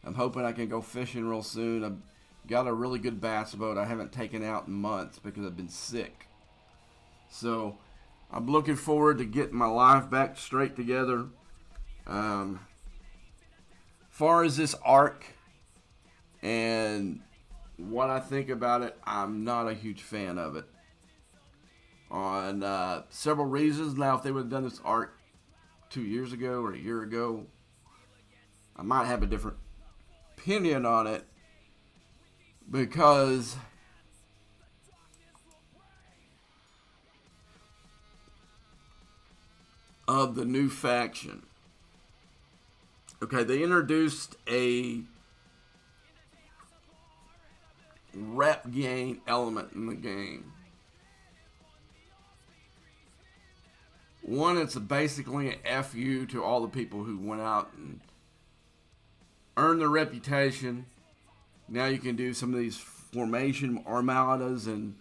I'm hoping I can go fishing real soon. I've got a really good bass boat I haven't taken out in months because I've been sick. So I'm looking forward to getting my life back straight together. Far as this arc and what I think about it, I'm not a huge fan of it. On several reasons. Now, if they would have done this arc 2 years ago or a year ago, I might have a different opinion on it because of the new faction. Okay, they introduced a rep gain element in the game. One, it's basically an FU to all the people who went out and earned their reputation. Now you can do some of these formation armadas and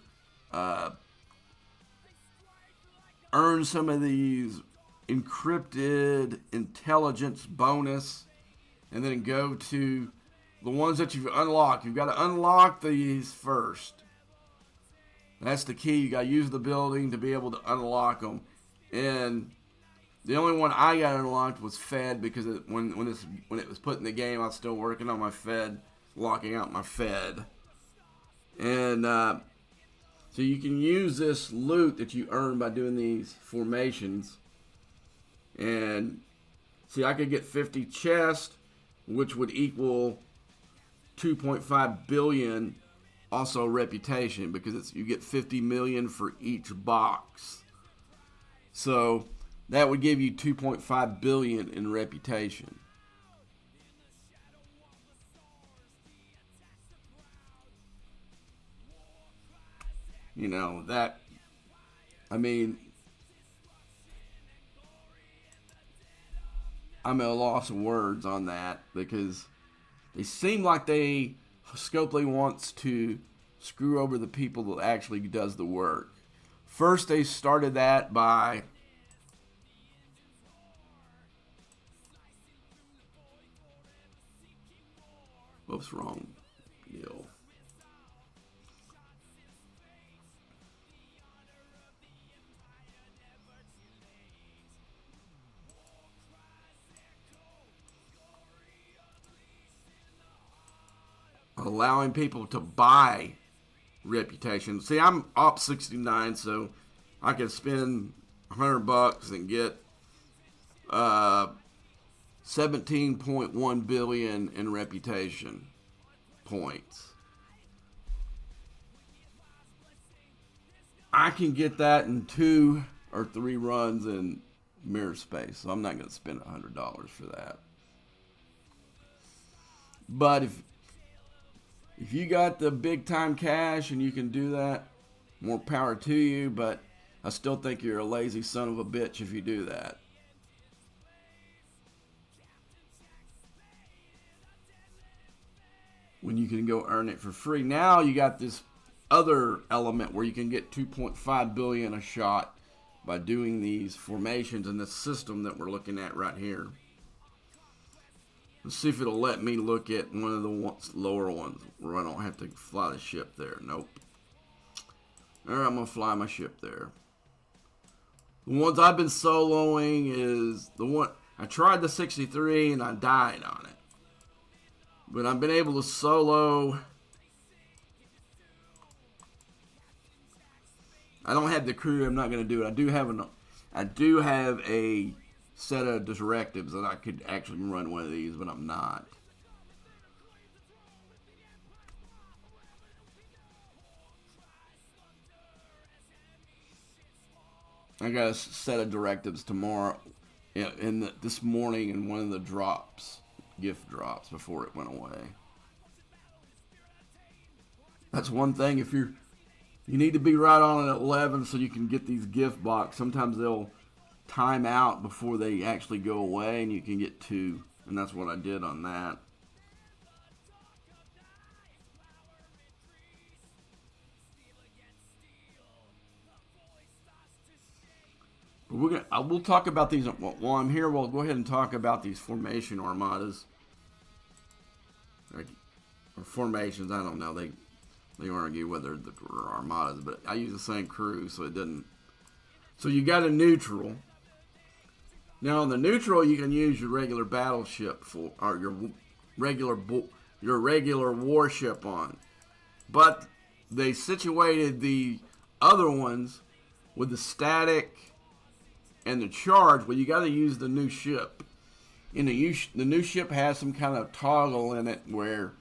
earn some of these encrypted intelligence bonus, and then go to the ones that you've unlocked. You've got to unlock these first. That's the key. You got to use the building to be able to unlock them. And the only one I got unlocked was Fed because when it was put in the game, I was still working on my Fed, locking out my Fed. And so you can use this loot that you earn by doing these formations. And see, I could get 50 chests, which would equal 2.5 billion. Also reputation, because you get 50 million for each box. So that would give you 2.5 billion in reputation. You know, that, I mean, I'm at a loss of words on that because they seem like Scopely wants to screw over the people that actually does the work. First, they started that by what's wrong, Neil? Allowing people to buy reputation. See, I'm up 69, so I can spend $100 and get 17.1 billion in reputation points. I can get that in 2 or 3 runs in Mirror Space, so I'm not going to spend $100 for that. But if you got the big time cash and you can do that, more power to you, but I still think you're a lazy son of a bitch if you do that. When you can go earn it for free. Now you got this other element where you can get 2.5 billion a shot by doing these formations in this system that we're looking at right here. Let's see if it'll let me look at one of the lower ones where I don't have to fly the ship there. Nope. Alright, I'm going to fly my ship there. The ones I've been soloing is the one, I tried the 63 and I died on it. But I've been able to solo. I don't have the crew, I'm not going to do it. I do have a set of directives that I could actually run one of these, but I'm not. I got a set of directives tomorrow, this morning in one of the drops, gift drops, before it went away. That's one thing. If you need to be right on at 11 so you can get these gift box. Sometimes they'll time out before they actually go away, and you can get 2, and that's what I did on that. But we'll talk about these while I'm here. We'll go ahead and talk about these formation armadas. like, or formations. I don't know. They argue whether the armadas, but I use the same crew, so it doesn't. So you got a neutral. Now on the neutral, you can use your regular battleship for, or regular your regular warship on, but they situated the other ones with the static and the charge. Well, you got to use the new ship. And the new ship has some kind of toggle in it where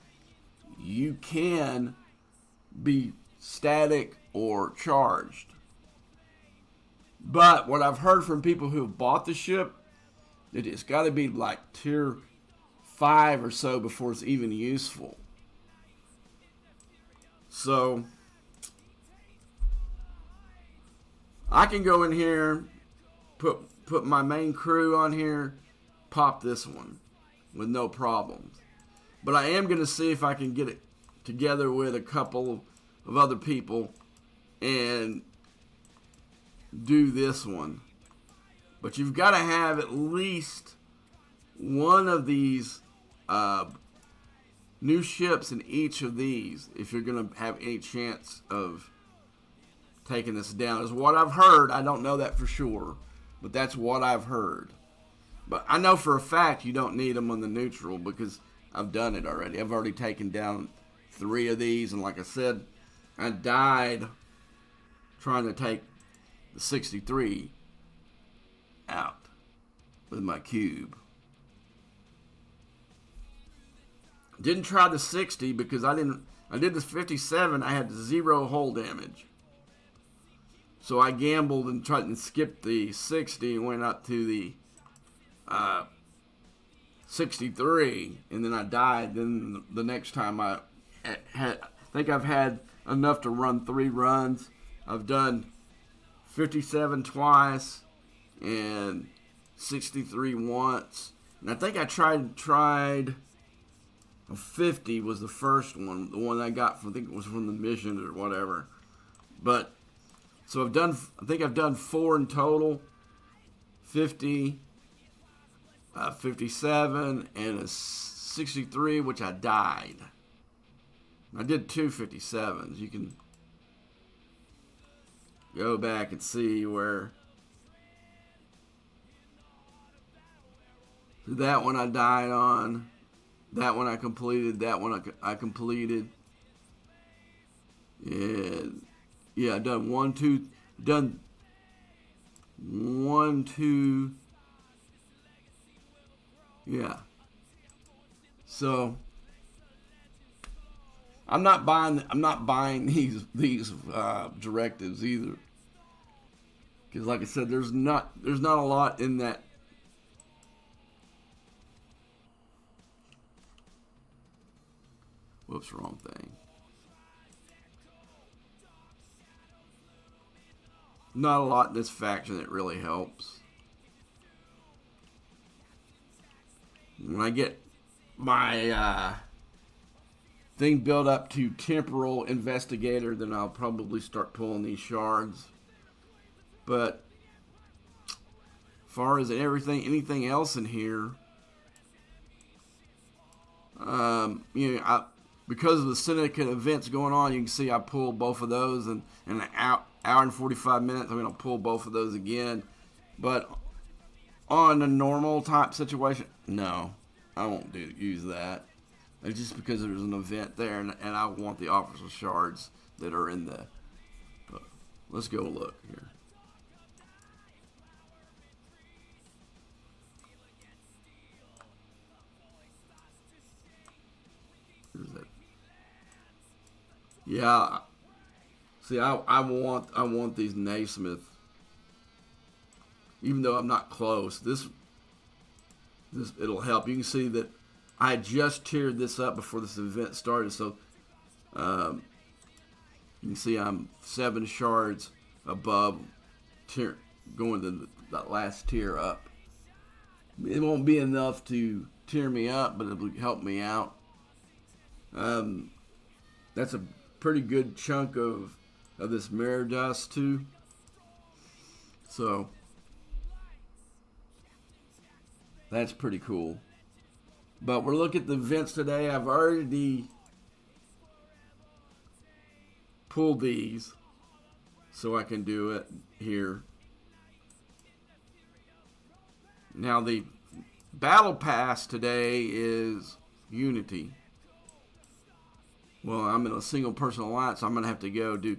you can be static or charged. But what I've heard from people who have bought the ship, that it's got to be like tier 5 or so before it's even useful. So I can go in here, put my main crew on here, pop this one with no problems. But I am going to see if I can get it together with a couple of other people and do this one. But you've got to have at least one of these new ships in each of these if you're going to have any chance of taking this down. Is what I've heard. I don't know that for sure, but that's what I've heard. But I know for a fact you don't need them on the neutral because I've done it already. I've already taken down 3 of these, and like I said, I died trying to take the 63 out with my cube. Didn't try the 60 because I did the 57. I had 0 hull damage. So I gambled and tried and skipped the 60 and went up to the 63, and then I died. Then the next time I think I've had enough to run 3 runs. I've done 57 twice and 63 once. And I think I tried 50 was the first one, the one I got from, I think it was from the mission or whatever. But so I think I've done 4 in total. 50, 57, and a 63, which I died. I did 2 57s. You can go back and see where that one I died on. That one I completed. That one I completed. And yeah, done 1, 2, done 1, 2. Yeah. So I'm not buying these directives either, because like I said, there's not a lot in that. Whoops, wrong thing. Not a lot in this faction that really helps. When I get my thing built up to temporal investigator, then I'll probably start pulling these shards. But as far as anything else in here, because of the syndicate events going on, you can see I pulled both of those, and in an hour and 45 minutes, I'm going to pull both of those again. But on a normal type situation, no, I won't use that. It's just because there's an event there, and I want the officer shards that are in the. Let's go look here. Where's that? Yeah. See, I want these Naismith. Even though I'm not close, this it'll help. You can see that I just tiered this up before this event started, so you can see I'm 7 shards above tier, going to that last tier up. It won't be enough to tear me up, but it'll help me out. That's a pretty good chunk of this mirror dust too. So that's pretty cool. But we're looking at the events today. I've already pulled these so I can do it here. Now the battle pass today is Unity. Well, I'm in a single person alliance, so I'm going to have to go do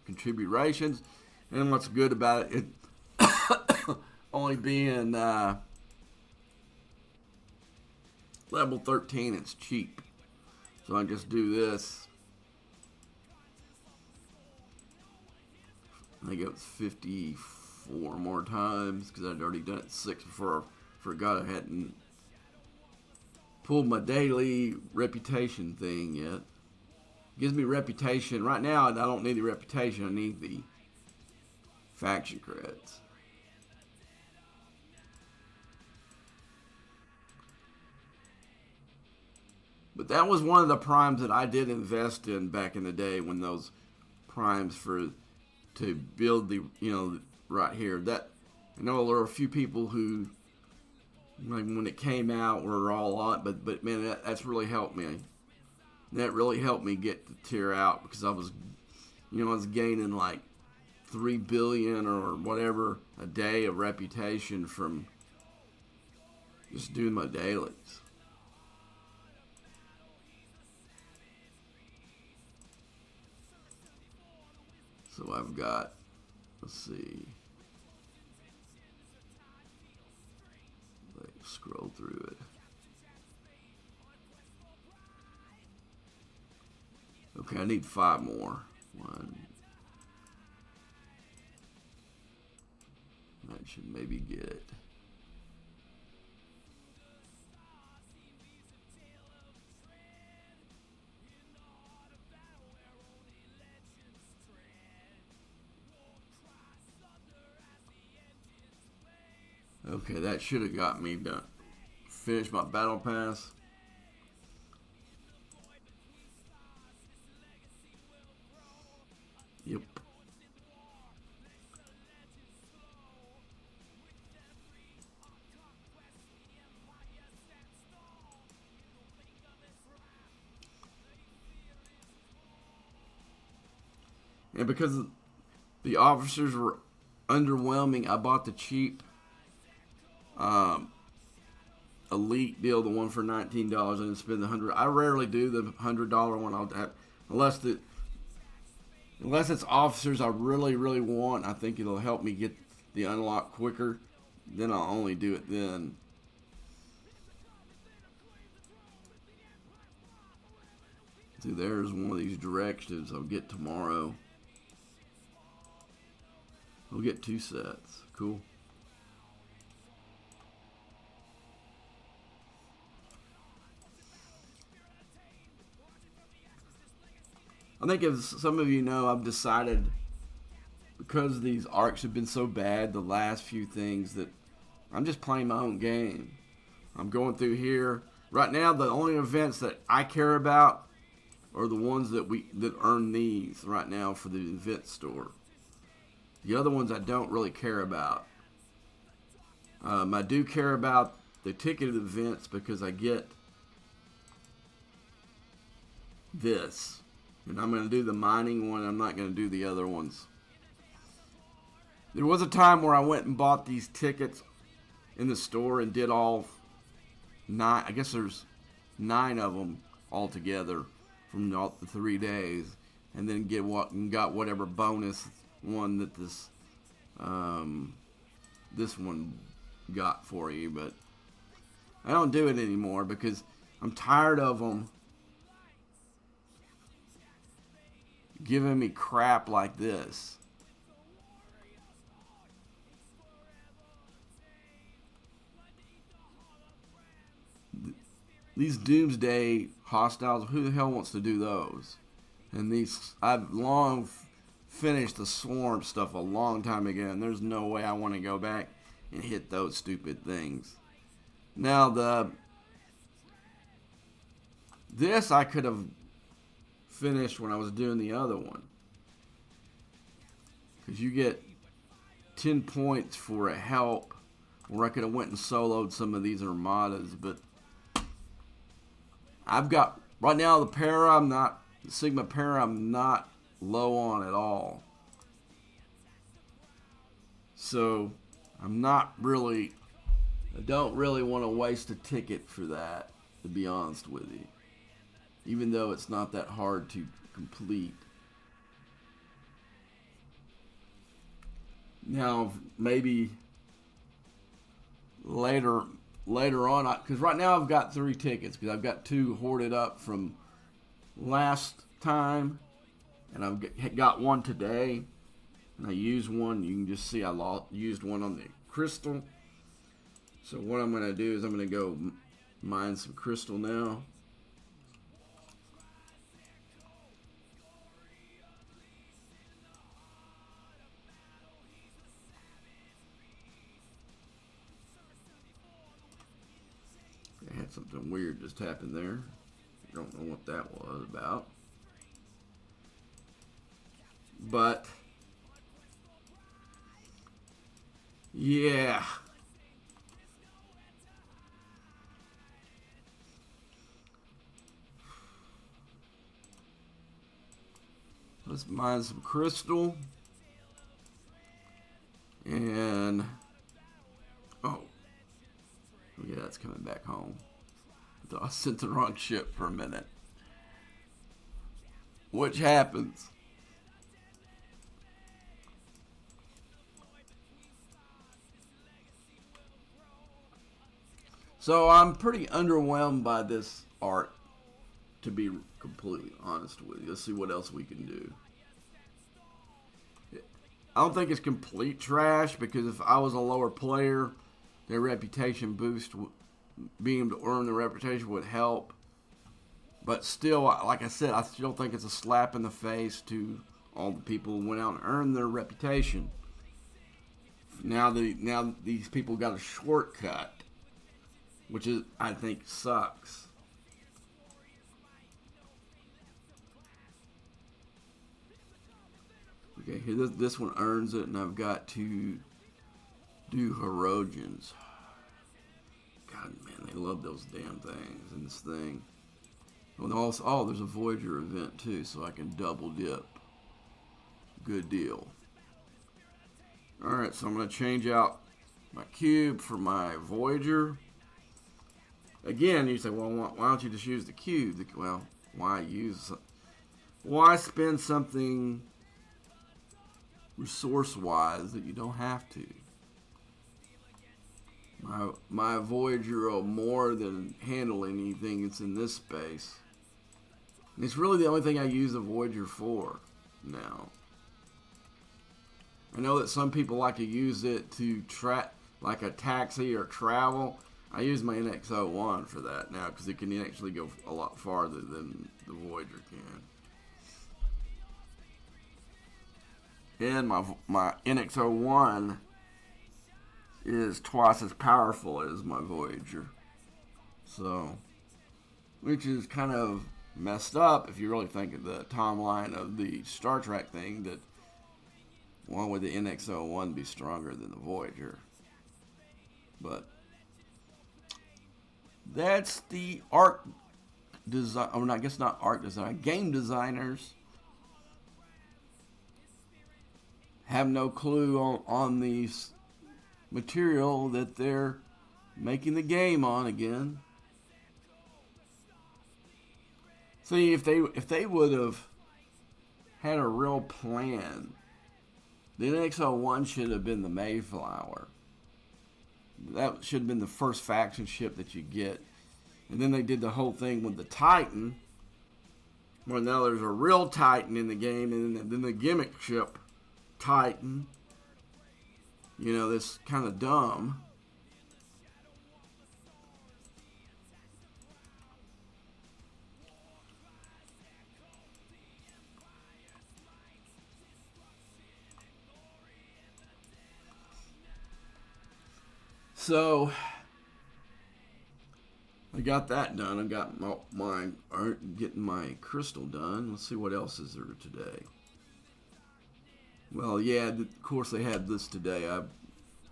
contribute rations. And what's good about it only being level 13, it's cheap. So I just do this. I think it was 54 more times because I'd already done it 6 before I forgot I hadn't pulled my daily reputation thing yet. Gives me reputation. Right now, I don't need the reputation. I need the faction credits. But that was one of the primes that I did invest in back in the day when those primes to build the, right here. That I know there were a few people who, like, when it came out, were all on, but man, that's really helped me. That really helped me get the tier out because I was gaining like 3 billion or whatever a day of reputation from just doing my dailies. So I've got, let's see, let's scroll through it. Okay, I need 5 more. 1. That should maybe get it. Okay, that should have got me done. Finish my battle pass. Yep. And because the officers were underwhelming, I bought the cheap Elite deal, the one for $19. I didn't spend the $100. I rarely do the $100 one. I'll have, unless it's officers I really want. I think it'll help me get the unlock quicker. Then I'll only do it then. See, there's one of these directives I'll get tomorrow. We'll get 2 sets. Cool. I think, as some of you know, I've decided, because these arcs have been so bad, the last few things, that I'm just playing my own game. I'm going through here. Right now, the only events that I care about are the ones that earn these right now for the event store. The other ones I don't really care about. I do care about the ticketed events because I get this. And I'm going to do the mining one. I'm not going to do the other ones. There was a time where I went and bought these tickets in the store and did all 9. I guess there's 9 of them altogether from all the 3 days, and then got whatever bonus one that this one got for you. But I don't do it anymore because I'm tired of them giving me crap like this. These Doomsday hostiles, who the hell wants to do those? And these, I've long finished the Swarm stuff a long time ago, and there's no way I want to go back and hit those stupid things. Now this I could have finished when I was doing the other one, because you get 10 points for a help, where I could have went and soloed some of these armadas, but I've got right now the para. I'm not the Sigma para. I'm not low on at all. So I'm not really. I don't really want to waste a ticket for that, to be honest with you. Even though it's not that hard to complete. Now maybe later on, because right now I've got 3 tickets because I've got 2 hoarded up from last time, and I've got 1 today, and I used 1. You can just see I used 1 on the crystal. So what I'm going to do is I'm going to go mine some crystal now. I had something weird just happen there. I don't know what that was about. But yeah. Let's mine some crystal. And oh yeah, it's coming back home. I sent the wrong ship for a minute. Which happens. So I'm pretty underwhelmed by this art, to be completely honest with you. Let's see what else we can do. I don't think it's complete trash, because if I was a lower player, their reputation boost, being able to earn the reputation would help. But still, like I said, I still think it's a slap in the face to all the people who went out and earned their reputation. Now these people got a shortcut, which is, I think, sucks. Okay, here this one earns it, and I've got to do Herodians. God, man, they love those damn things in this thing. And also, oh, there's a Voyager event too, so I can double dip. Good deal. Alright, so I'm going to change out my cube for my Voyager. Again, you say, well, why don't you just use the cube? Well, why spend something resource-wise that you don't have to? My Voyager will more than handle anything that's in this space. And it's really the only thing I use the Voyager for now. I know that some people like to use it to like a taxi or travel. I use my NX-01 for that now, because it can actually go a lot farther than the Voyager can. And my NX-01 is twice as powerful as my Voyager. So, which is kind of messed up if you really think of the timeline of the Star Trek thing, that why would the NX-01 be stronger than the Voyager? But that's the art design, or I guess not art design, game designers have no clue on the material that they're making the game on again. See, if they would have had a real plan, the NX-01 should have been the Mayflower. That should have been the first faction ship that you get. And then they did the whole thing with the Titan. Well, now there's a real Titan in the game, and then the gimmick ship Titan. You know, this kind of dumb. So I got that done. I got getting my crystal done. Let's see what else is there today. Well, yeah, of course they had this today. I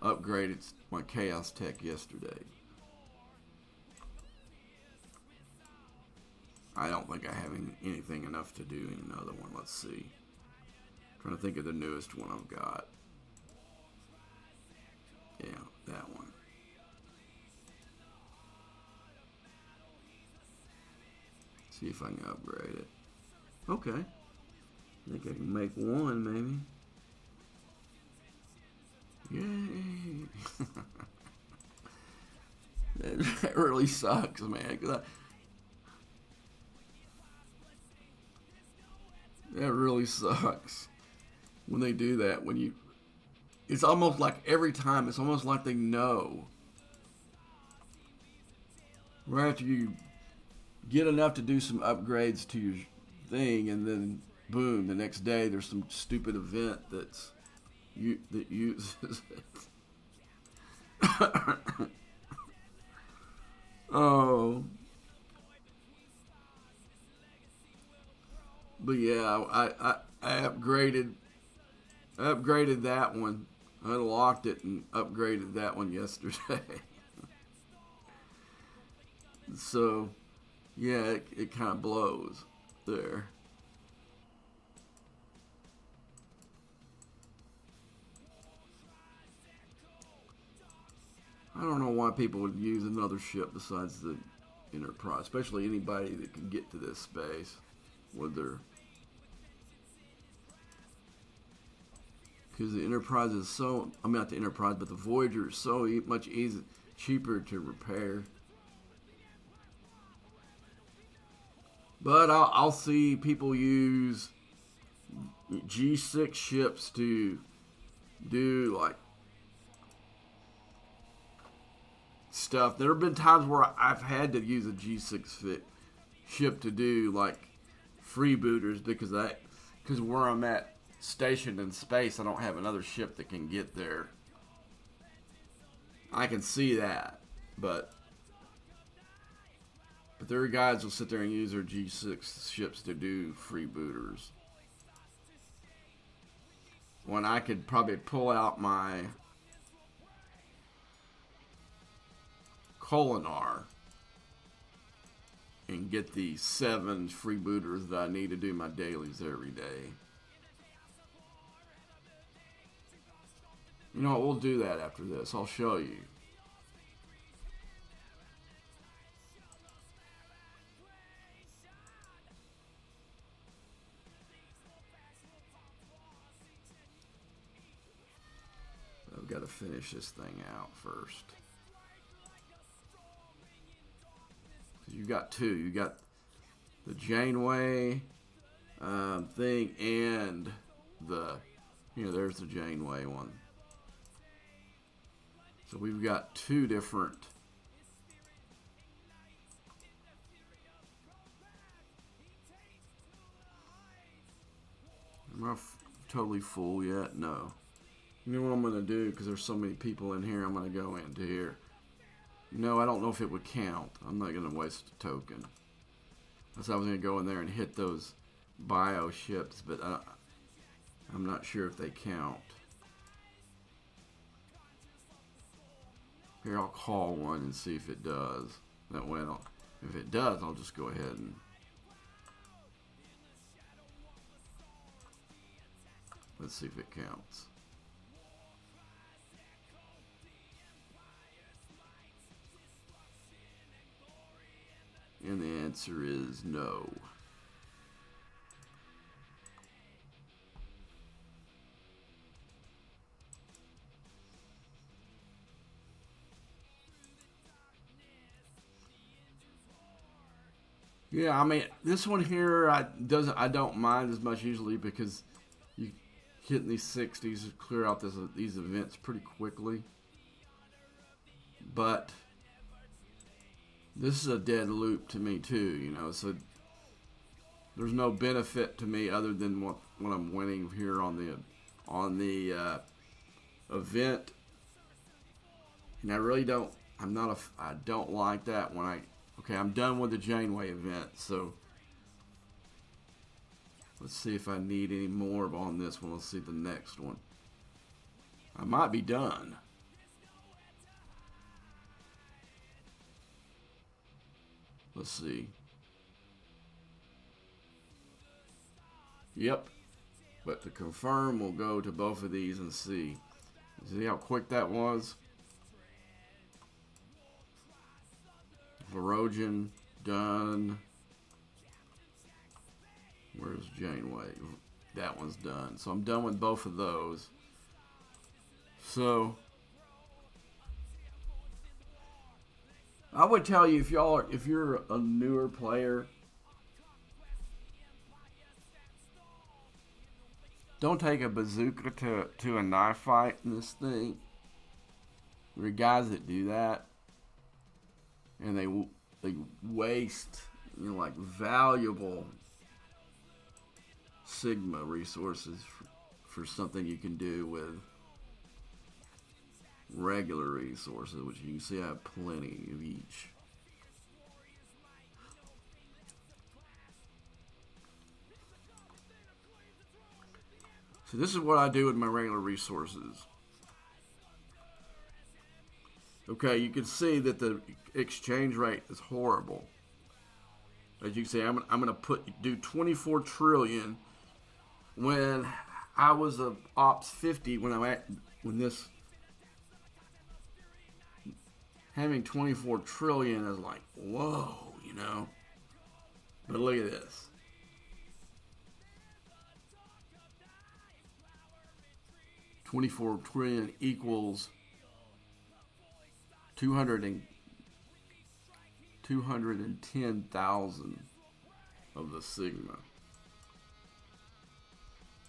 upgraded my Chaos Tech yesterday. I don't think I have anything enough to do in another one. Let's see. Trying to think of the newest one I've got. Yeah, that one. See if I can upgrade it. Okay. I think I can make one, maybe. Yay! That really sucks, man. That really sucks when they do that. It's almost like every time, it's almost like they know. Right after you get enough to do some upgrades to your thing, and then boom, the next day there's some stupid event that uses it. Oh, but yeah, I upgraded that one. I unlocked it and upgraded that one yesterday. So yeah, it kind of blows there. I don't know why people would use another ship besides the Enterprise, especially anybody that can get to this space with their. Because the Enterprise is so, I mean not the Enterprise, but the Voyager is so much cheaper to repair. But I'll see people use G6 ships to do like stuff. There have been times where I've had to use a G6 ship to do like freebooters because where I'm at stationed in space, I don't have another ship that can get there. I can see that, but there are guys who'll sit there and use their G6 ships to do freebooters. When I could probably pull out my Kolinahr and get the 7 freebooters that I need to do my dailies every day. You know what, we'll do that after this. I'll show you. I've got to finish this thing out first. You got two. You got the Janeway thing and there's the Janeway one. So we've got two different. Am I totally full yet? No. You know what I'm going to do, because there's so many people in here, I'm going to go into here. No, I don't know if it would count. I'm not going to waste a token. I was going to go in there and hit those bio ships, but I'm not sure if they count. Here, I'll call one and see if it does. That way, if it does, I'll just go ahead and... Let's see if it counts. And the answer is no. Yeah, I mean, this one here I don't mind as much usually because you hitting these 60s clear out these events pretty quickly. But this is a dead loop to me too, so there's no benefit to me other than what I'm winning here on the event. And I really don't I don't like that when I'm done with the Janeway event, so let's see if I need any more on this one. Let's see the next one. I might be done. Let's see. Yep. But to confirm, we'll go to both of these and see. See how quick that was? Verogen, done. Where's Janeway? That one's done. So I'm done with both of those. So I would tell you, if you're a newer player, don't take a bazooka to a knife fight in this thing. There are guys that do that, and they waste, like valuable Sigma resources for something you can do with regular resources, which you can see I have plenty of each. So this is what I do with my regular resources. Okay, you can see that the exchange rate is horrible. As you can see, I'm gonna do 24 trillion when I was a ops 50 when this having 24 trillion is like, whoa, But look at this. $24 trillion equals 210,000 of the Sigma.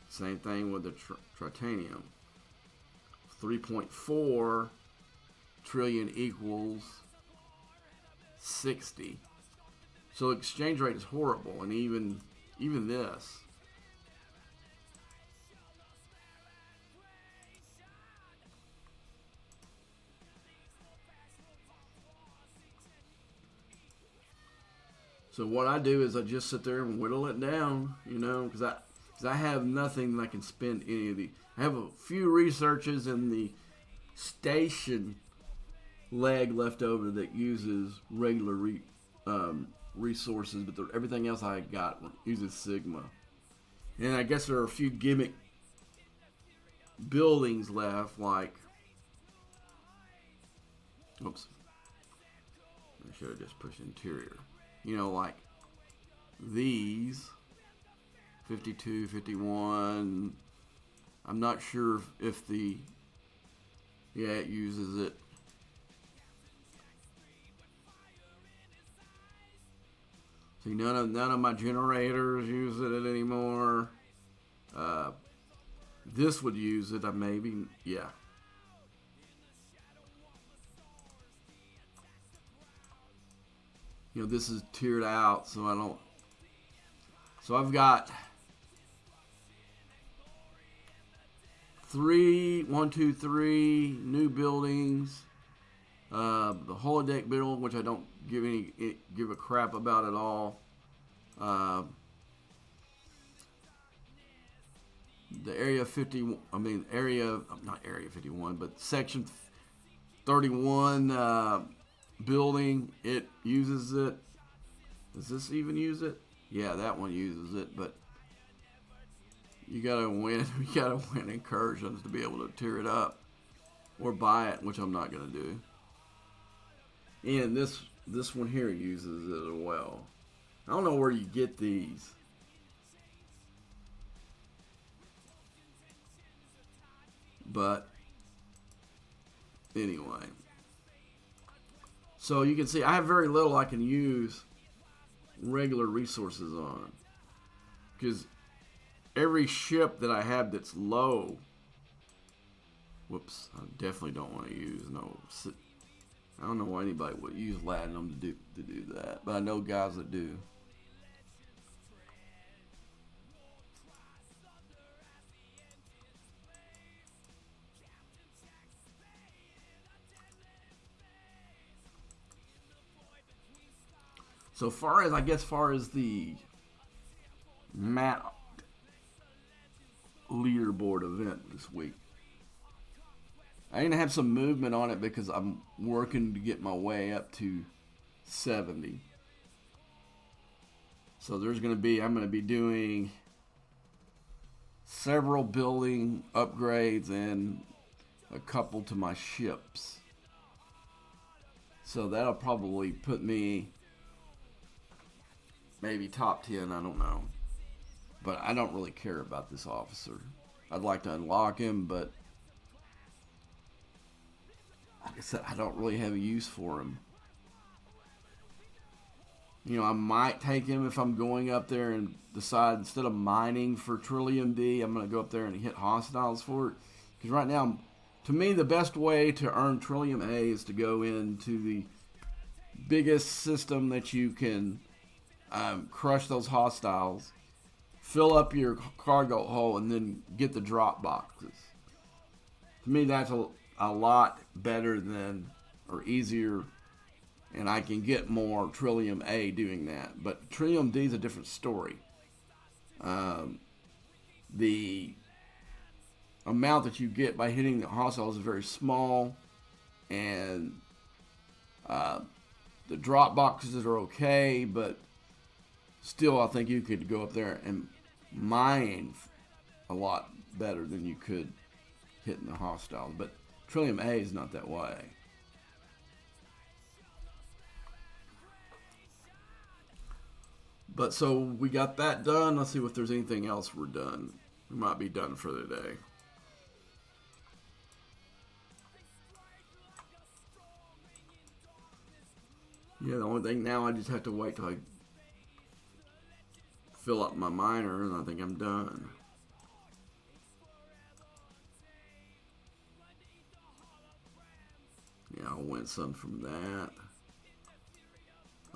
Same thing with the Tritanium. 3.4 trillion equals 60. So the exchange rate is horrible, and even this. So what I do is I just sit there and whittle it down, because I have nothing that I can spend any of the. I have a few researches in the station leg left over that uses regular resources, but everything else I got uses Sigma. And I guess there are a few gimmick buildings left, like. Oops. I should have just pushed interior. Like these 52, 51. I'm not sure if it uses it. See, none of my generators use it anymore. This would use it, maybe, yeah. This is tiered out, so I don't. So I've got 3 new buildings. The holodeck building, which I don't give a crap about at all. The area 50. Not area 51, but section 31. Building, it uses it. Does this even use it? Yeah, that one uses it, but you gotta win incursions to be able to tear it up or buy it, which I'm not gonna do. And this one here uses it as well. I don't know where you get these. But anyway. So you can see I have very little I can use regular resources on. Because every ship that I have that's low, whoops, I definitely don't want to use I don't know why anybody would use latinum to do that, but I know guys that do. So far as the Matt leaderboard event this week, I need to have some movement on it because I'm working to get my way up to 70. So I'm going to be doing several building upgrades and a couple to my ships. So that'll probably put me maybe top 10, I don't know. But I don't really care about this officer. I'd like to unlock him, but like I said, I don't really have a use for him. You know, I might take him if I'm going up there and decide instead of mining for Trillium D, I'm going to go up there and hit hostiles for it. Because right now, to me, the best way to earn Trillium A is to go into the biggest system that you can crush those hostiles, fill up your cargo hold, and then get the drop boxes. To me, that's a lot better than, or easier, and I can get more Trillium A doing that. But Trillium D is a different story. The amount that you get by hitting the hostiles is very small, and the drop boxes are okay, but still I think you could go up there and mine a lot better than you could hitting the hostiles. But Trillium A is not that way. But so we got that done. Let's see if there's anything else we're done. We might be done for the day. Yeah, the only thing now, I just have to wait till I fill up my miner, and I think I'm done. Yeah, I'll win some from that.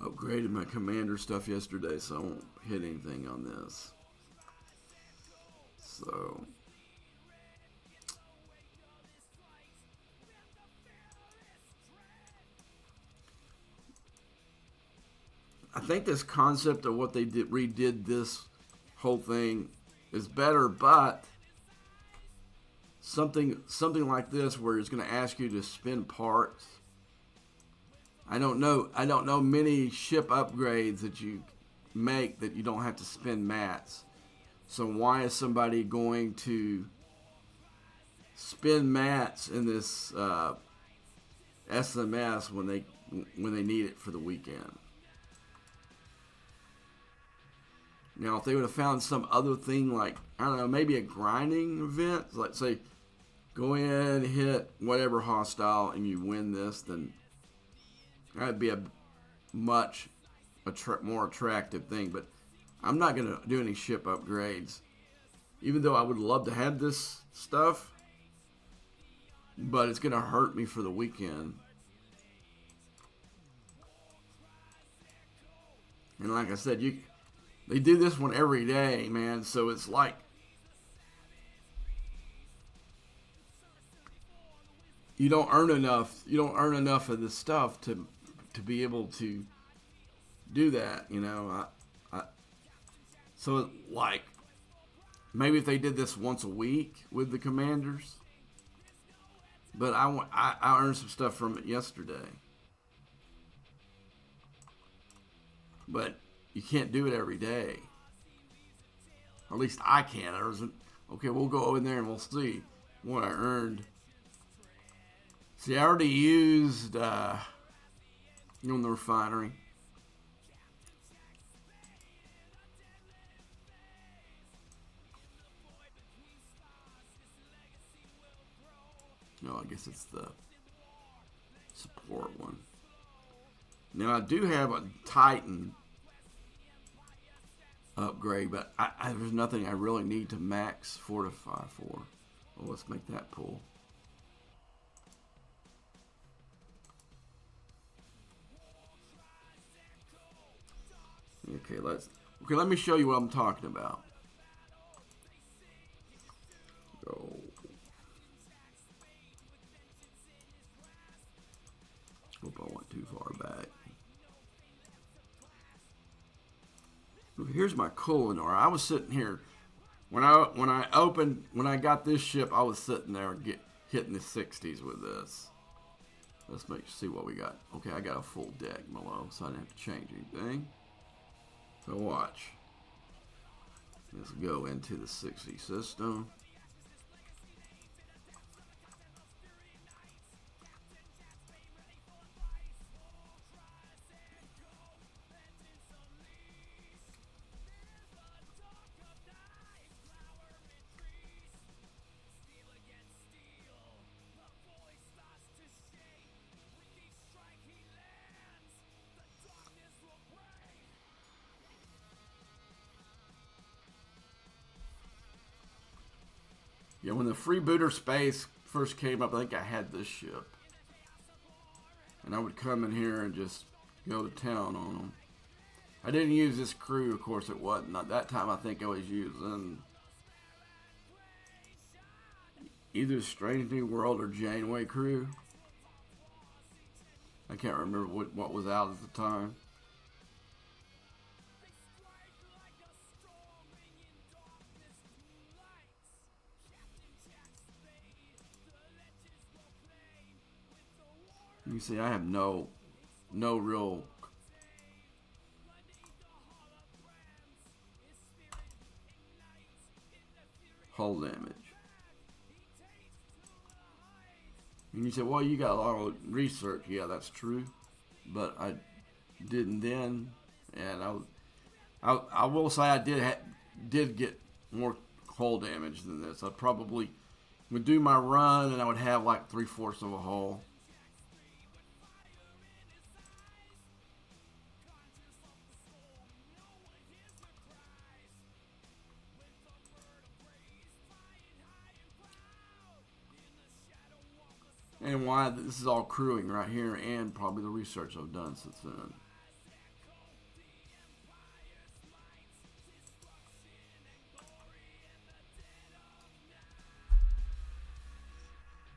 Upgraded my commander stuff yesterday, so I won't hit anything on this. So I think this concept of what they redid this whole thing is better, but something like this where it's going to ask you to spend parts. I don't know many ship upgrades that you make that you don't have to spend mats. So why is somebody going to spend mats in this SMS when they need it for the weekend? Now, if they would have found some other thing like, I don't know, maybe a grinding event, like say, go in, hit whatever hostile, and you win this, then that'd be a much more attractive thing. But I'm not going to do any ship upgrades, even though I would love to have this stuff, but it's going to hurt me for the weekend. And like I said, they do this one every day, man, so it's like you don't earn enough of this stuff to be able to do that, you know. So like maybe if they did this once a week with the commanders, but I earned some stuff from it yesterday, but you can't do it every day. Or at least I can't. Okay, we'll go in there and we'll see what I earned. See, I already used on the refinery. No, I guess it's the support one. Now, I do have a Titan upgrade, but there's nothing I really need to max fortify for. Well, let's make that pull. Okay, let me show you what I'm talking about. Go. Hope I went too far back. Here's my Kohinoor. I was sitting here when I got this ship. I was sitting there hitting the 60s with this. Let's see what we got. Okay, I got a full deck below, so I didn't have to change anything. So watch. Let's go into the 60 system. Yeah, when the freebooter space first came up, I think I had this ship. And I would come in here and just go to town on them. I didn't use this crew, of course it wasn't. At that time, I think I was using either Strange New World or Janeway crew. I can't remember what was out at the time. You see, I have no real hull damage. And you say, well, you got a lot of research. Yeah, that's true. But I didn't then. And I will say I did get more hull damage than this. I probably would do my run and I would have like 3/4 of a hull. And why this is all crewing right here, and probably the research I've done since then.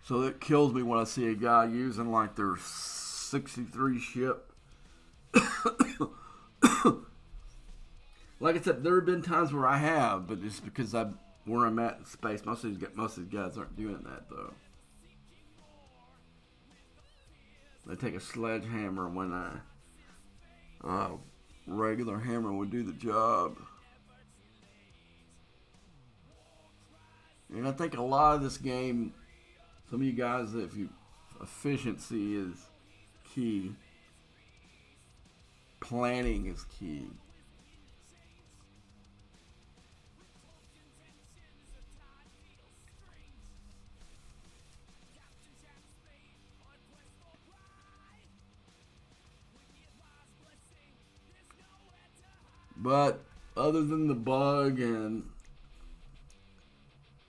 So it kills me when I see a guy using like their 63 ship. Like I said, there have been times where I have, but it's because where I'm at in space. Most of these guys aren't doing that though. They take a sledgehammer when a regular hammer would do the job. And I think a lot of this game, some of you guys, efficiency is key. Planning is key. But other than the bug, and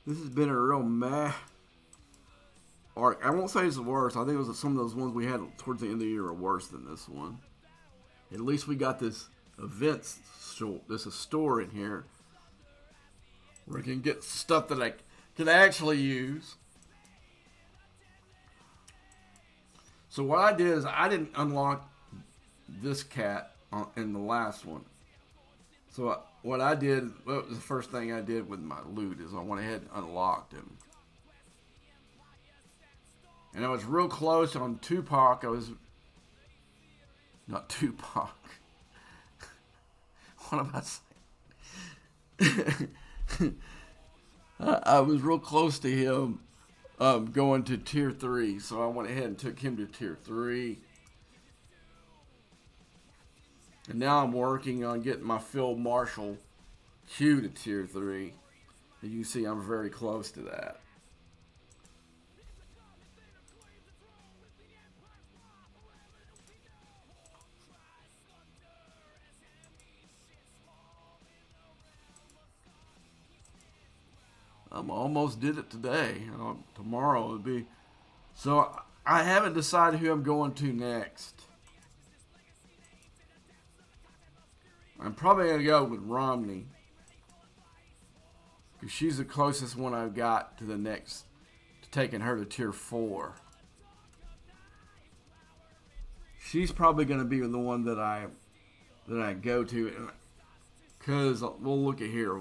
this has been a real meh arc. I won't say it's the worst. I think it was some of those ones we had towards the end of the year are worse than this one. At least we got this this a store in here where I can get stuff that I can actually use. So what I did is I didn't unlock this cat in the last one. So what I did, well, the first thing I did with my loot is I went ahead and unlocked him. And I was real close on Tupac. Not Tupac. What am I saying? I was real close to him going to tier 3. So I went ahead and took him to tier 3. And now I'm working on getting my Field Marshal Q to tier 3. As you can see, I'm very close to that. I almost did it today. Tomorrow would be. So I haven't decided who I'm going to next. I'm probably going to go with Romney. Because she's the closest one I've got to the next, to taking her to tier 4. She's probably going to be the one that I go to. Because we'll look at here.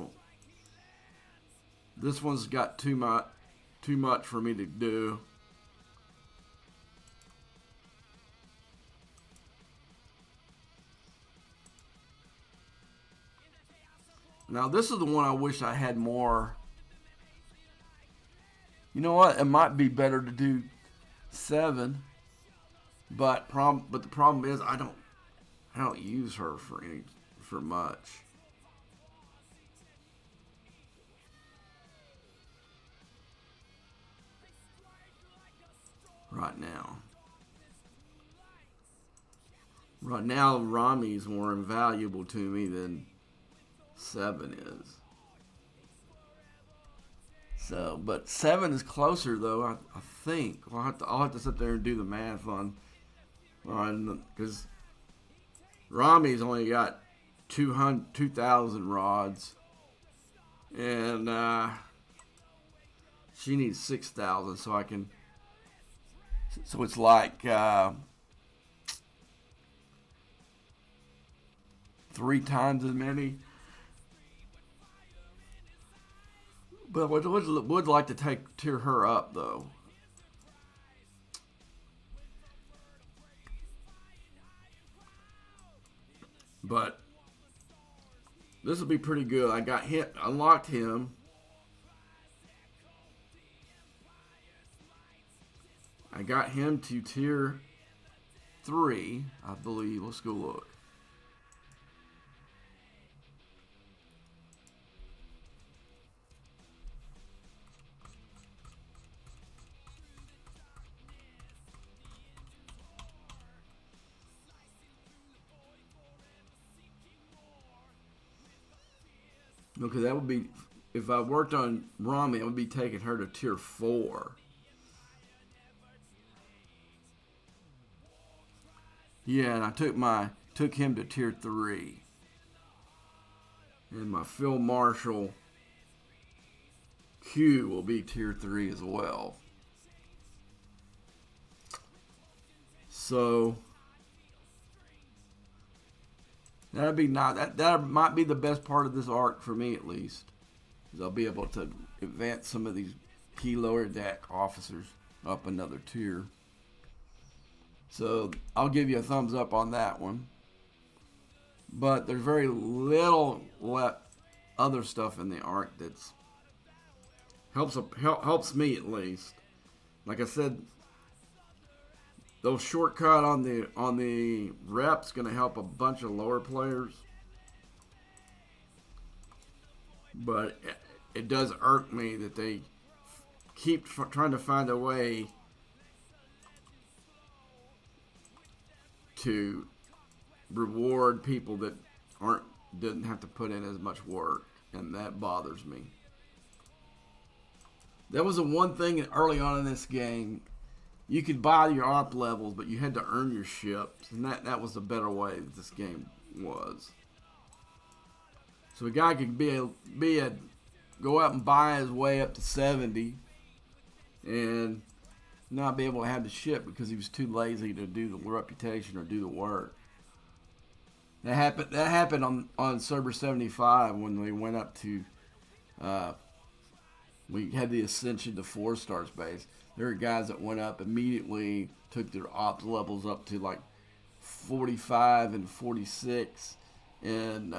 This one's got too much for me to do. Now this is the one I wish I had more. You know what? It might be better to do 7, but the problem is I don't use her for much. Right now. Right now, Rami's more invaluable to me than 7 is. So, but 7 is closer though. I think I'll have to sit there and do the math on because Rami's only got 2,000 rods, and she needs 6,000. So I can. So it's like 3 times as many. But would like to tear her up though. But this will be pretty good. I got hit, unlocked him. I got him to tier 3, I believe. Let's go look. Okay, that would be, if I worked on Rami, I would be taking her to tier 4. Yeah, and I took him to tier 3. And my Phil Marshall Q will be tier 3 as well. So that'd be that might be the best part of this arc for me, at least, is I'll be able to advance some of these key lower deck officers up another tier. So I'll give you a thumbs up on that one. But there's very little other stuff in the arc that's helps me, at least. Like I said, those shortcut on the rep's gonna help a bunch of lower players. But it does irk me that they keep trying to find a way to reward people that didn't have to put in as much work, and that bothers me. That was the one thing early on in this game. You could buy your op levels, but you had to earn your ships, and that was the better way that this game was. So a guy could go out and buy his way up to 70, and not be able to have the ship because he was too lazy to do the reputation or do the work. That happened on Server 75 when we went up to we had the Ascension to 4-star space. There were guys that went up immediately, took their ops levels up to like 45 and 46, and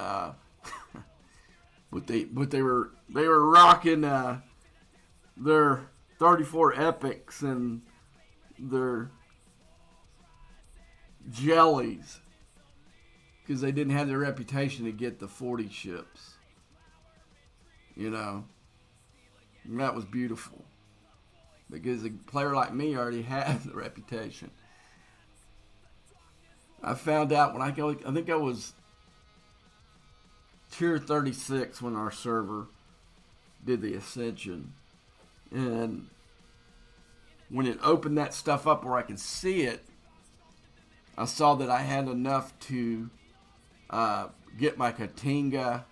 but they were rocking their 34 epics and their jellies because they didn't have the reputation to get the 40 ships. You know, and that was beautiful because a player like me already had the reputation. I found out when I think I was tier 36 when our server did the Ascension. And when it opened that stuff up where I could see it, I saw that I had enough to get my Katinga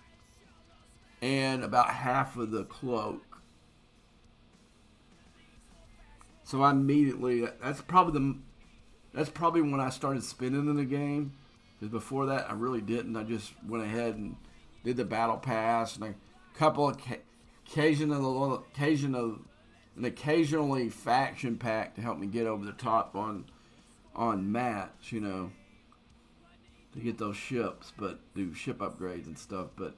and about half of the cloak. So I immediately, that's probably when I started spinning in the game. Because before that, I really didn't. I just went ahead and did the battle pass and a couple of occasionally faction pack to help me get over the top on match, you know, to get those ships, but do ship upgrades and stuff. But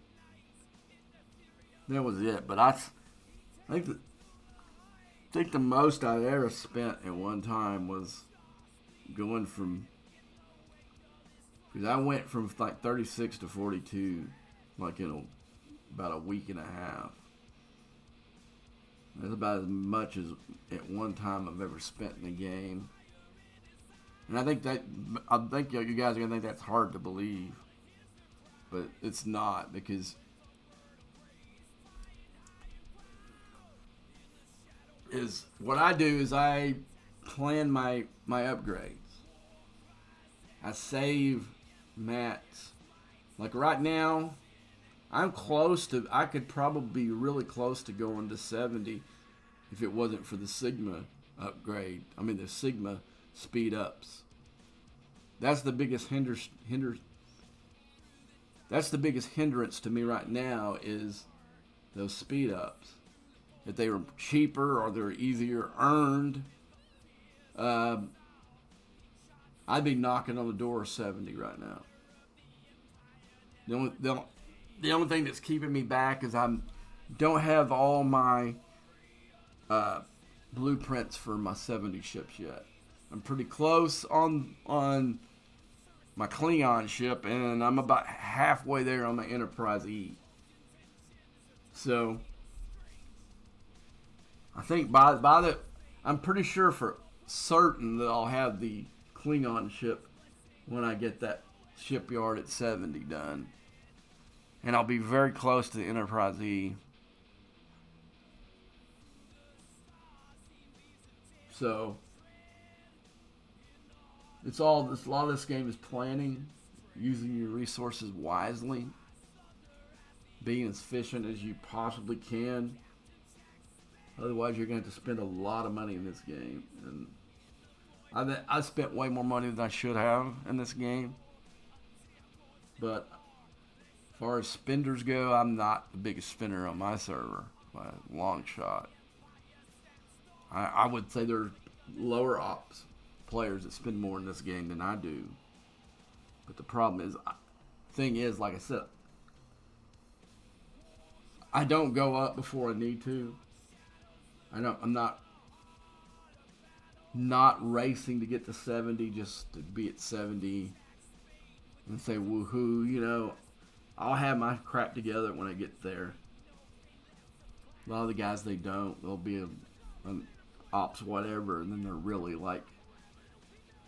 that was it. But I think the most I've ever spent at one time was going from, because I went from like 36 to 42, like in about a week and a half. That's about as much as at one time I've ever spent in a game. And I think you guys are gonna think that's hard to believe, but it's not, because what I do is I plan my upgrades. I save mats. Like right now, I could probably be really close to going to 70 if it wasn't for the Sigma upgrade. I mean the Sigma speed ups. That's the biggest That's the biggest hindrance to me right now, is those speed ups. If they were cheaper or they're easier earned, I'd be knocking on the door of 70 right now. The only thing that's keeping me back is I don't have all my blueprints for my 70 ships yet. I'm pretty close on my Klingon ship, and I'm about halfway there on my Enterprise E. So I think I'm pretty sure for certain that I'll have the Klingon ship when I get that shipyard at 70 done. And I'll be very close to the Enterprise E. So a lot of this game is planning, using your resources wisely, being as efficient as you possibly can. Otherwise, you're going to have to spend a lot of money in this game. And I spent way more money than I should have in this game. But as far as spenders go, I'm not the biggest spender on my server by a long shot. I would say there's lower ops players that spend more in this game than I do. But the thing is, like I said, I don't go up before I need to. I'm not racing to get to 70 just to be at 70 and say woohoo. I'll have my crap together when I get there. A lot of the guys, they don't. They'll be an ops whatever, and then they're really like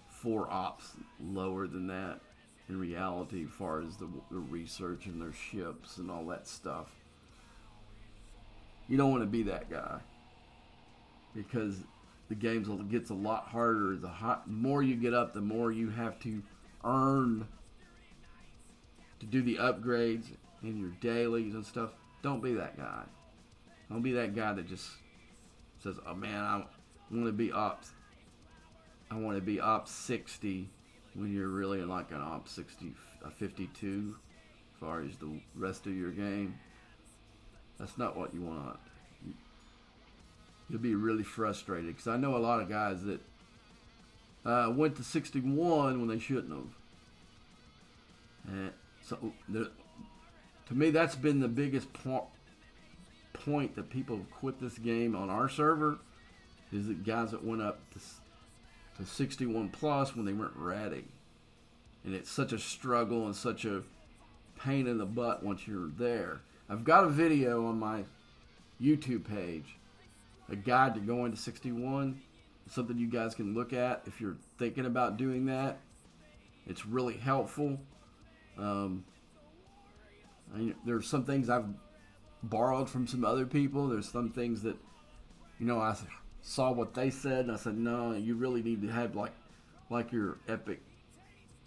4 ops lower than that in reality, as far as the research and their ships and all that stuff. You don't want to be that guy, because the game gets a lot harder. The more you get up, the more you have to earn to do the upgrades and your dailies and stuff. Don't be that guy. Don't be that guy that just says, "Oh man, I want to be ops. I want to be ops 60," when you're really like an ops 52 as far as the rest of your game. That's not what you want. You'll be really frustrated, because I know a lot of guys that went to 61 when they shouldn't have. And so, to me, that's been the biggest point that people have quit this game on our server, is the guys that went up to 61 plus when they weren't ready. And it's such a struggle and such a pain in the butt once you're there. I've got a video on my YouTube page, a guide to going to 61. It's something you guys can look at if you're thinking about doing that. It's really helpful. There's some things I've borrowed from some other people. There's some things that, I saw what they said, and I said, no, you really need to have like your epic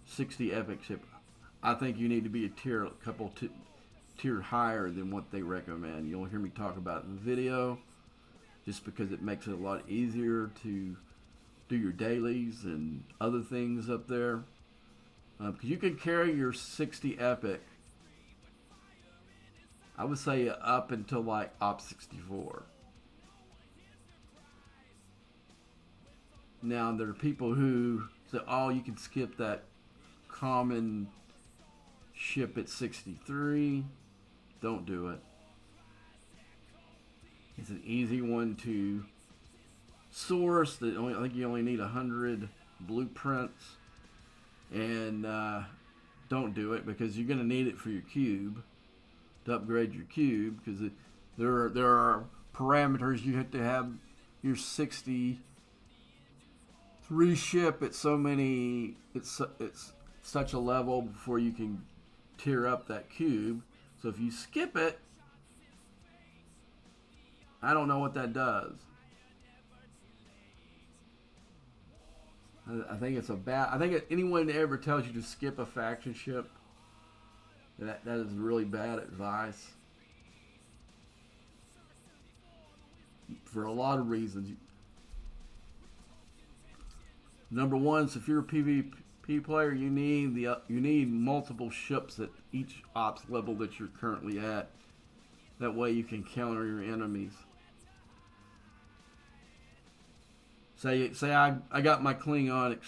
60 epic ship. I think you need to be a couple tier higher than what they recommend. You'll hear me talk about it in the video, just because it makes it a lot easier to do your dailies and other things up there. Because you can carry your 60 epic, I would say, up until like Op 64. Now, there are people who say, oh, you can skip that common ship at 63. Don't do it. It's an easy one to source. I think you only need 100 blueprints, and don't do it because you're going to need it for your cube to upgrade your cube, because there are parameters. You have to have your 63 ship at so many. It's such a level before you can tier up that cube. So if you skip it, I don't know what that does. I think it's a bad. I think anyone that ever tells you to skip a faction ship, that is really bad advice. For a lot of reasons. Number one is if you're a PvP player, you need multiple ships at each ops level that you're currently at. That way you can counter your enemies. Say I got my Klingon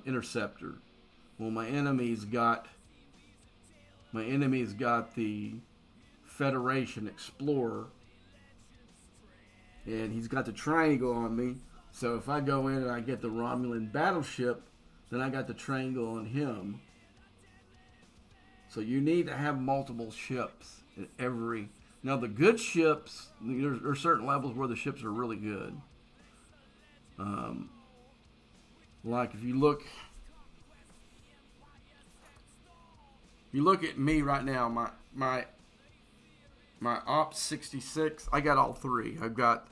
interceptor. Well, my enemy's got the Federation Explorer, and he's got the triangle on me. So if I go in and I get the Romulan battleship, then I got the triangle on him. So you need to have multiple ships at every. Now the good ships, there are certain levels where the ships are really good. Like if you look at me right now, my Ops 66, I got all three. I've got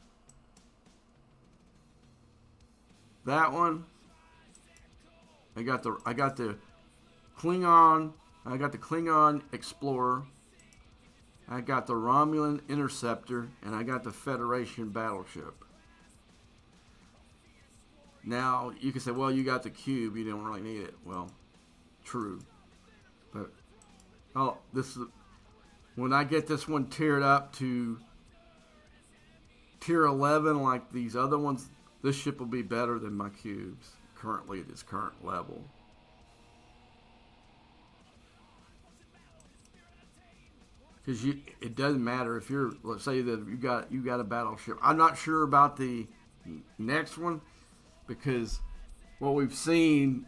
that one. I got the Klingon. I got the Klingon Explorer. I got the Romulan Interceptor, and I got the Federation Battleship. Now, you can say, well, you got the cube, you don't really need it. Well, true. But, when I get this one tiered up to tier 11 like these other ones, this ship will be better than my cubes currently at its current level. Because it doesn't matter if you're, let's say that you got a battleship. I'm not sure about the next one, because what we've seen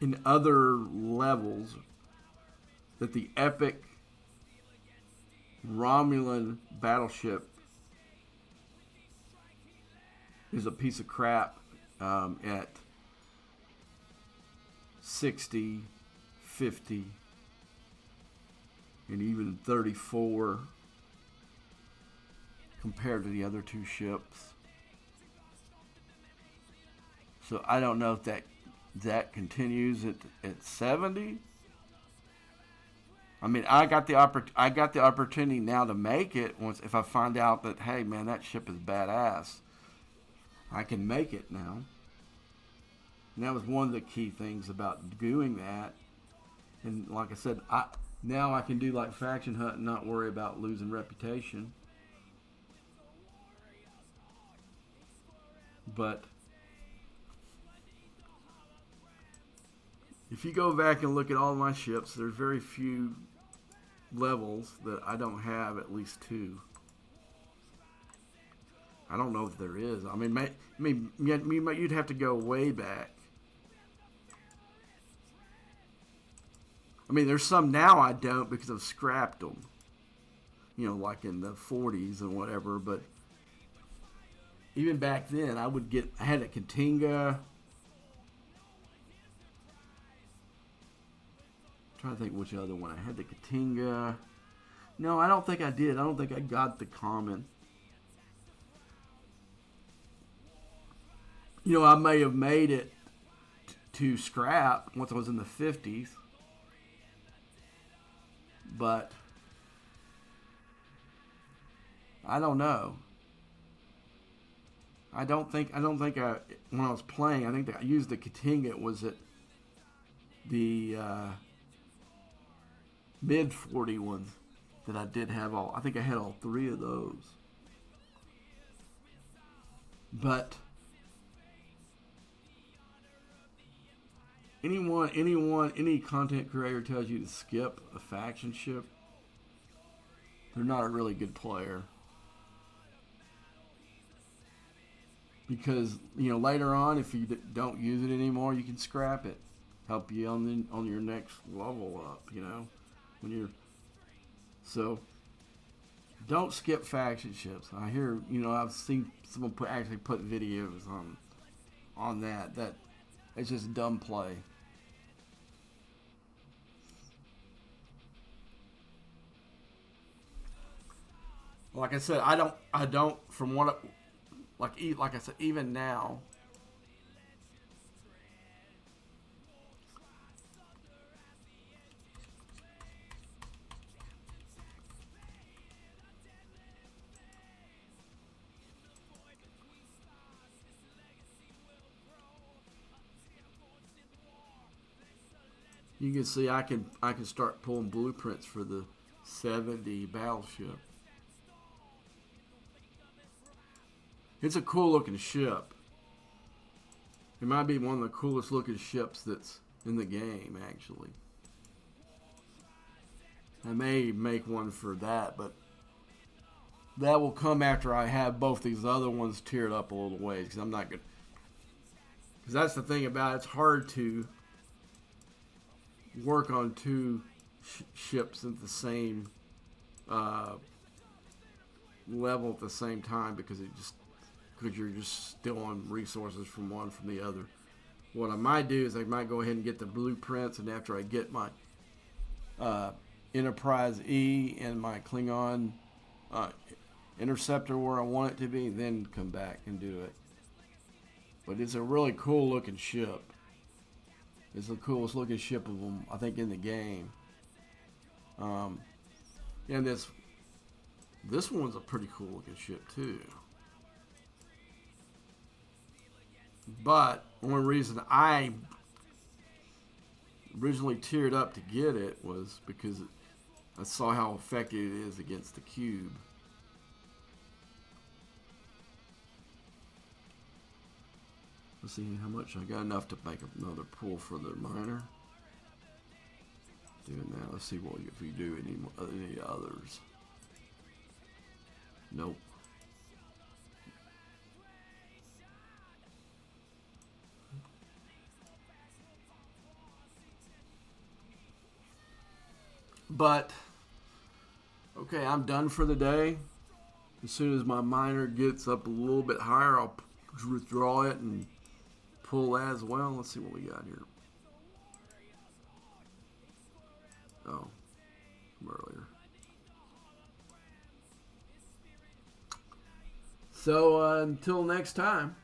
in other levels, that the epic Romulan battleship is a piece of crap at 60, 50, and even 34 compared to the other two ships. So I don't know if that continues at 70. I mean, I got the opportunity now to make it once. If I find out that, hey man, that ship is badass, I can make it now. And that was one of the key things about doing that. And like I said, now I can do like faction hunt and not worry about losing reputation. But if you go back and look at all my ships, there's very few levels that I don't have at least two. I don't know if there is. I mean, you'd have to go way back. I mean, there's some now I don't because I've scrapped them. You know, like in the 40s and whatever. But even back then, I had a Katinga. I'm trying to think which other one. I had the Katinga. No, I don't think I did. I don't think I got the common. You know, I may have made it to scrap once I was in the 50s. But I don't know. I don't think when I was playing, I think that I used the Katinga. It was at the mid 40 ones that I did have all. I think I had all three of those. But any content creator tells you to skip a faction ship, they're not a really good player. Because later on, if you don't use it anymore, you can scrap it. Help you on your next level up. When you're so don't skip faction ships. I hear I've seen someone actually put videos on that. That it's just dumb play. Like I said, I don't from what like I said, even now. You can see I can start pulling blueprints for the 70 battleship. It's a cool looking ship. It might be one of the coolest looking ships that's in the game, actually. I may make one for that, but that will come after I have both these other ones tiered up a little ways, because I'm not good. Because that's the thing about it, it's hard to work on two ships at the same level at the same time, because you're just still on resources from one from the other. What I might do is I might go ahead and get the blueprints, and after I get my Enterprise E and my Klingon interceptor where I want it to be, then come back and do it. But it's a really cool looking ship. It's the coolest looking ship of them, I think, in the game. And this one's a pretty cool looking ship too. But one reason I originally tiered up to get it was because I saw how effective it is against the cube. Let's see how much I got enough to make another pull for the miner. Doing that. Let's see if we do any others. Nope. But okay, I'm done for the day. As soon as my miner gets up a little bit higher, I'll withdraw it and pull that as well. Let's see what we got here. Oh, from earlier. So until next time.